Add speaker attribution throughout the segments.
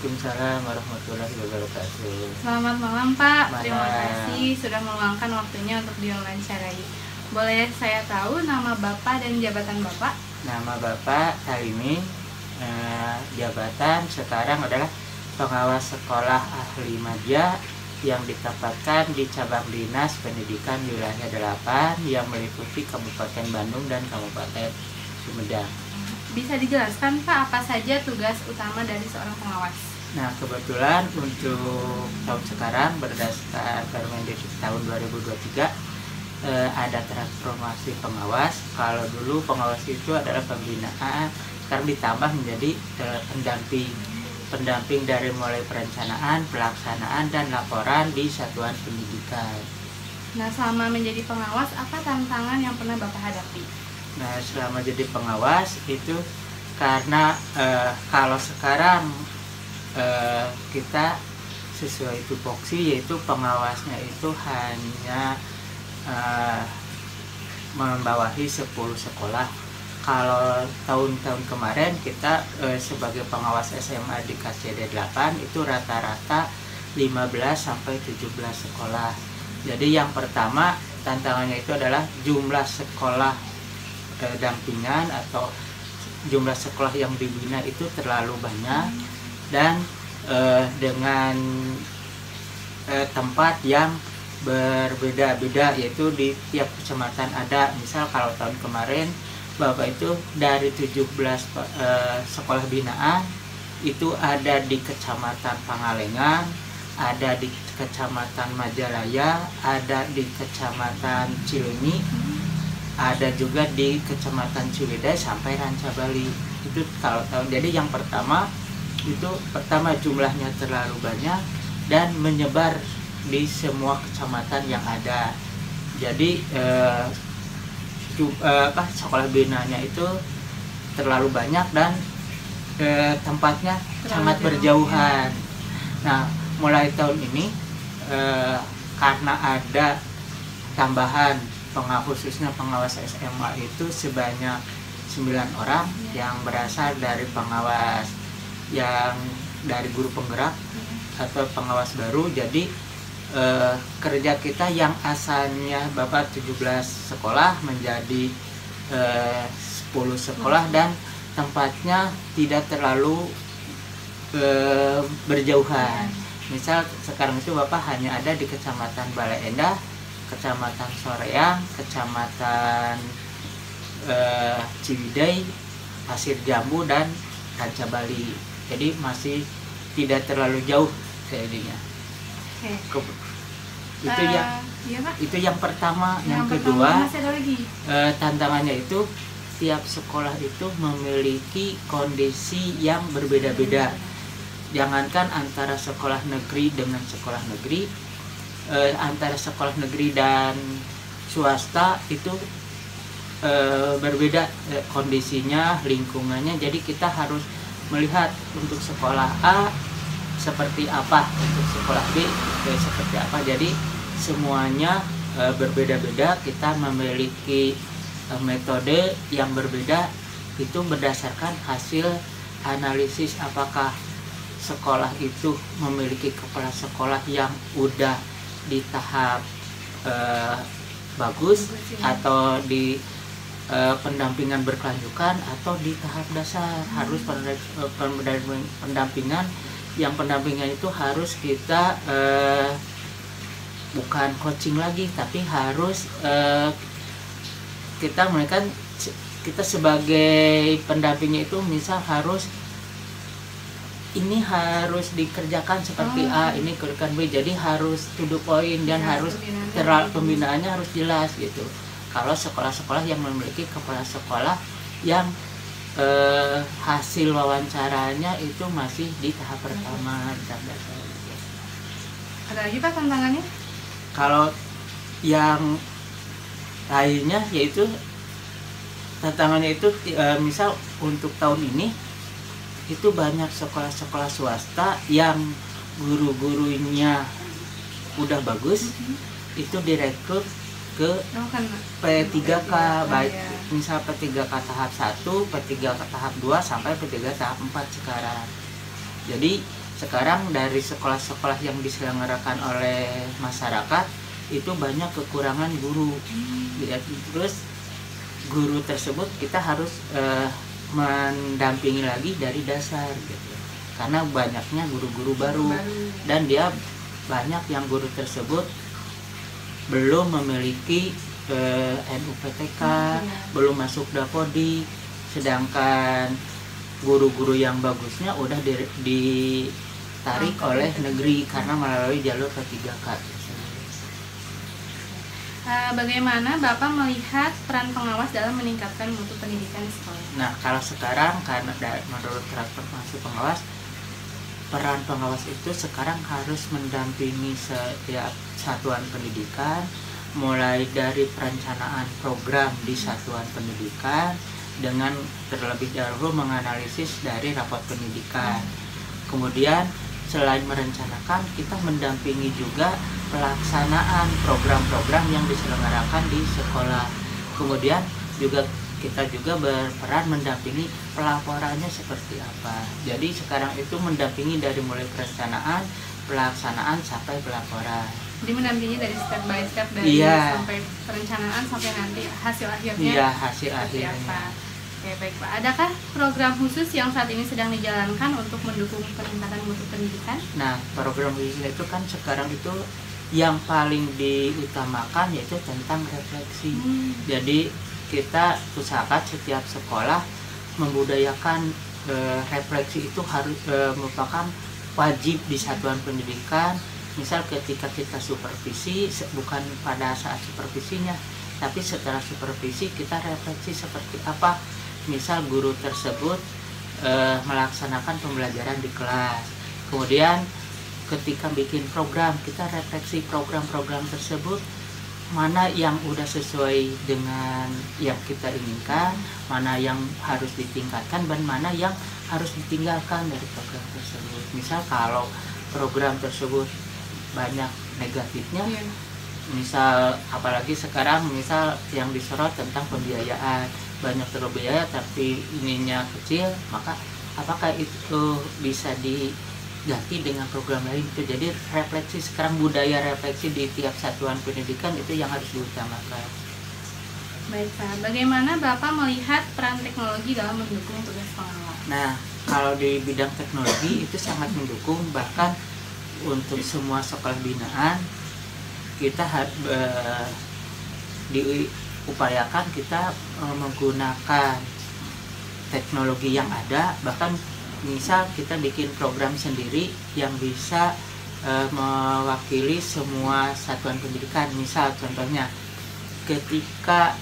Speaker 1: Waalaikumsalam warahmatullahi wabarakatuh.
Speaker 2: Selamat malam Pak,
Speaker 1: Malam.
Speaker 2: terima kasih sudah meluangkan waktunya untuk diwawancarai. Boleh saya tahu nama Bapak dan jabatan Bapak?
Speaker 1: Nama Bapak Talimi, jabatan sekarang adalah pengawas sekolah ahli madya yang ditempatkan di cabang dinas pendidikan wilayah 8 yang meliputi Kabupaten Bandung dan Kabupaten Sumedang.
Speaker 2: Bisa dijelaskan Pak apa saja tugas utama dari seorang pengawas?
Speaker 1: Nah, kebetulan untuk tahun sekarang berdasarkan Permendikbud tahun 2023 ada transformasi pengawas. Kalau dulu pengawas itu adalah pembinaan, sekarang ditambah menjadi pendamping dari mulai perencanaan, pelaksanaan, dan laporan di satuan pendidikan.
Speaker 2: Nah, selama menjadi pengawas, apa tantangan yang pernah Bapak hadapi?
Speaker 1: Nah, selama jadi pengawas itu karena kalau sekarang kita sesuai tupoksi, yaitu pengawasnya itu hanya membawahi 10 sekolah. Kalau tahun-tahun kemarin kita sebagai pengawas SMA di KCD 8 itu rata-rata 15 sampai 17 sekolah. Jadi yang pertama tantangannya itu adalah jumlah sekolah dampingan atau jumlah sekolah yang dibina itu terlalu banyak, dan dengan tempat yang berbeda-beda, yaitu di tiap kecamatan ada. Misal kalau tahun kemarin Bapak itu dari 17 sekolah binaan itu ada di Kecamatan Pangalengan, ada di Kecamatan Majalaya, ada di Kecamatan Cileunyi, ada juga di Kecamatan Ciwidey sampai Ranca Bali. Itu kalau tahun. Jadi yang pertama jumlahnya terlalu banyak dan menyebar di semua kecamatan yang ada. Jadi sekolah binanya itu terlalu banyak dan tempatnya sangat berjauhan. Nah, mulai tahun ini karena ada tambahan khususnya pengawas SMA itu sebanyak 9 orang yang berasal dari pengawas yang dari guru penggerak atau pengawas baru. Jadi kerja kita yang asalnya Bapak 17 sekolah menjadi 10 sekolah dan tempatnya tidak terlalu berjauhan. Misal sekarang itu Bapak hanya ada di Kecamatan Bale Endah, Kecamatan Soreang, Kecamatan Ciwidey, Pasir Jambu, dan Ranca Bali. Jadi masih tidak terlalu jauh jadinya. Itu yang pertama. Yang kedua,
Speaker 2: masih ada lagi.
Speaker 1: Tantangannya itu tiap sekolah itu memiliki kondisi yang berbeda-beda. Jangankan antara sekolah negeri dengan sekolah negeri, antara sekolah negeri dan swasta itu berbeda kondisinya, lingkungannya. Jadi kita harus melihat untuk sekolah A seperti apa, untuk sekolah B seperti apa. Jadi semuanya berbeda-beda. Kita memiliki metode yang berbeda itu berdasarkan hasil analisis apakah sekolah itu memiliki kepala sekolah yang udah di tahap bagus atau di pendampingan berkelanjutan atau di tahap dasar. Harus pendampingan, yang pendampingan itu harus kita bukan coaching lagi, tapi harus kita menekan kita sebagai pendampingnya itu misal harus ini harus dikerjakan seperti A, ini kerjakan B. Jadi harus to the point dan harus pembinaannya harus jelas gitu. Kalau sekolah-sekolah yang memiliki kepala sekolah yang hasil wawancaranya itu masih di tahap pertama, di tahap dasar.
Speaker 2: Ada lagi Pak tantangannya?
Speaker 1: Kalau yang lainnya yaitu tantangannya itu misal untuk tahun ini itu banyak sekolah-sekolah swasta yang guru-gurunya udah bagus, itu direkrut ke P3K, baik misal P3K tahap 1, P3K tahap 2 sampai P3K tahap 4 sekarang. Jadi sekarang dari sekolah-sekolah yang diselenggarakan oleh masyarakat itu banyak kekurangan guru. Ya, terus guru tersebut kita harus mendampingi lagi dari dasar gitu, karena banyaknya guru-guru baru dan dia banyak yang guru tersebut belum memiliki NUPTK, belum masuk Dapodik, sedangkan guru-guru yang bagusnya udah ditarik oleh negeri karena melalui jalur P3K.
Speaker 2: Bagaimana Bapak melihat peran pengawas dalam meningkatkan mutu pendidikan di sekolah?
Speaker 1: Nah, kalau sekarang karena menurut transformasi pengawas, peran pengawas itu sekarang harus mendampingi setiap satuan pendidikan, mulai dari perencanaan program di satuan pendidikan dengan terlebih dahulu menganalisis dari rapot pendidikan. Kemudian selain merencanakan, kita mendampingi juga pelaksanaan program-program yang diselenggarakan di sekolah. Kemudian kita juga berperan mendampingi pelaporannya seperti apa. Jadi sekarang itu mendampingi dari mulai perencanaan, pelaksanaan sampai pelaporan.
Speaker 2: Jadi mendampingi dari step by step dari sampai perencanaan sampai nanti hasil akhirnya.
Speaker 1: Iya, hasil akhirnya.
Speaker 2: Oke, baik Pak. Adakah program khusus yang saat ini sedang dijalankan untuk mendukung peningkatan mutu pendidikan?
Speaker 1: Nah, program khusus itu kan sekarang itu yang paling diutamakan yaitu tentang refleksi. Jadi kita usahakan setiap sekolah membudayakan refleksi itu harus merupakan wajib di satuan pendidikan. Misal ketika kita supervisi, bukan pada saat supervisinya, tapi setelah supervisi kita refleksi seperti apa. Misal guru tersebut melaksanakan pembelajaran di kelas, kemudian ketika bikin program kita refleksi program-program tersebut, mana yang udah sesuai dengan yang kita inginkan, mana yang harus ditingkatkan, dan mana yang harus ditinggalkan dari program tersebut. Misal kalau program tersebut banyak negatifnya, misal apalagi sekarang misal yang disorot tentang pembiayaan, banyak terbiaya tapi ininya kecil, maka apakah itu bisa diganti dengan program lain? Itu jadi refleksi sekarang, budaya refleksi di tiap satuan pendidikan itu yang harus diutamakan.
Speaker 2: Baik Pak, bagaimana Bapak melihat peran teknologi dalam mendukung tugas pengawas?
Speaker 1: Nah, kalau di bidang teknologi itu sangat mendukung, bahkan untuk semua sekolah binaan kita diupayakan kita menggunakan teknologi yang ada. Bahkan misal kita bikin program sendiri yang bisa mewakili semua satuan pendidikan. Misal contohnya ketika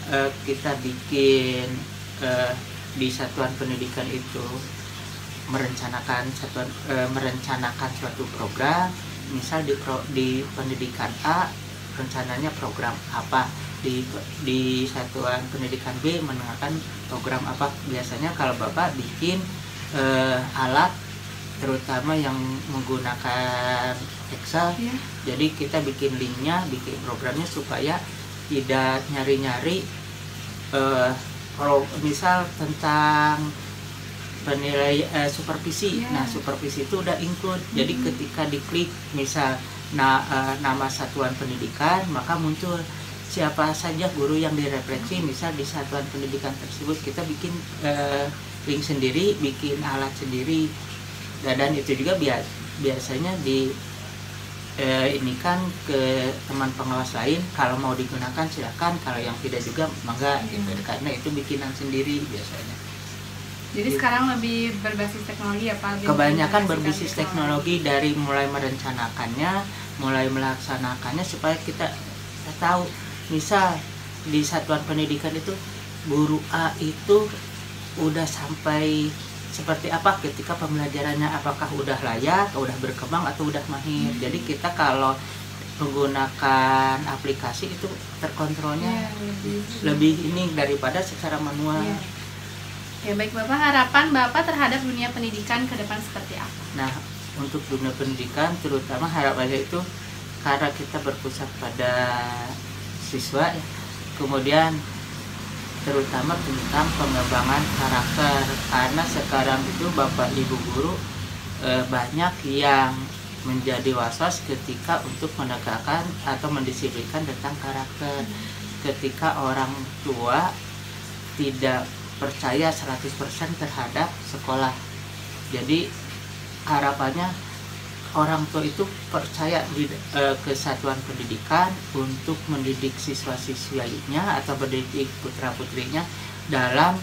Speaker 1: kita bikin di satuan pendidikan itu merencanakan suatu program, misal di pendidikan A rencananya program apa, di satuan pendidikan B menengahkan program apa. Biasanya kalau Bapak bikin alat terutama yang menggunakan Excel, jadi kita bikin linknya, bikin programnya supaya tidak nyari-nyari misal tentang penilai supervisi. Nah, supervisi itu udah include. Jadi ketika diklik misal nama satuan pendidikan, maka muncul siapa saja guru yang direfleksi. Misal di satuan pendidikan tersebut kita bikin link sendiri, bikin alat sendiri, dan itu juga biasanya ini kan ke teman pengawas lain, kalau mau digunakan silakan, kalau yang tidak juga mangga gitu, karena itu bikinan sendiri biasanya.
Speaker 2: Jadi sekarang lebih berbasis teknologi ya Pak?
Speaker 1: Kebanyakan berbasis teknologi, dari mulai merencanakannya, mulai melaksanakannya, supaya kita tahu. Misal di satuan pendidikan itu guru A itu udah sampai seperti apa ketika pembelajarannya, apakah udah layak, udah berkembang, atau udah mahir. Jadi kita kalau menggunakan aplikasi itu terkontrolnya lebih ini daripada secara manual.
Speaker 2: Ya baik Bapak, harapan Bapak terhadap dunia pendidikan ke depan seperti apa?
Speaker 1: Nah, untuk dunia pendidikan terutama harapannya itu karena kita berpusat pada siswa ya, kemudian terutama tentang pengembangan karakter, karena sekarang itu Bapak Ibu guru banyak yang menjadi was-was ketika untuk menegakkan atau mendisiplinkan tentang karakter. Ketika orang tua tidak percaya 100% terhadap sekolah. Jadi harapannya orang tua itu percaya di kesatuan pendidikan untuk mendidik siswa-siswinya atau mendidik putra-putrinya dalam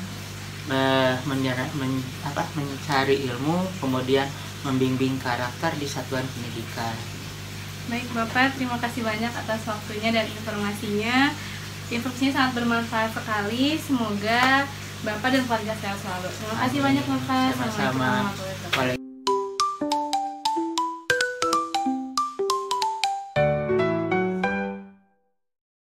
Speaker 1: mencari ilmu, kemudian membimbing karakter di satuan pendidikan.
Speaker 2: Baik Bapak, terima kasih banyak atas waktunya dan informasinya. Informasinya sangat bermanfaat sekali. Semoga Bapak dan keluarga sehat selalu. Terima kasih banyak Bapak.
Speaker 1: Sama-sama.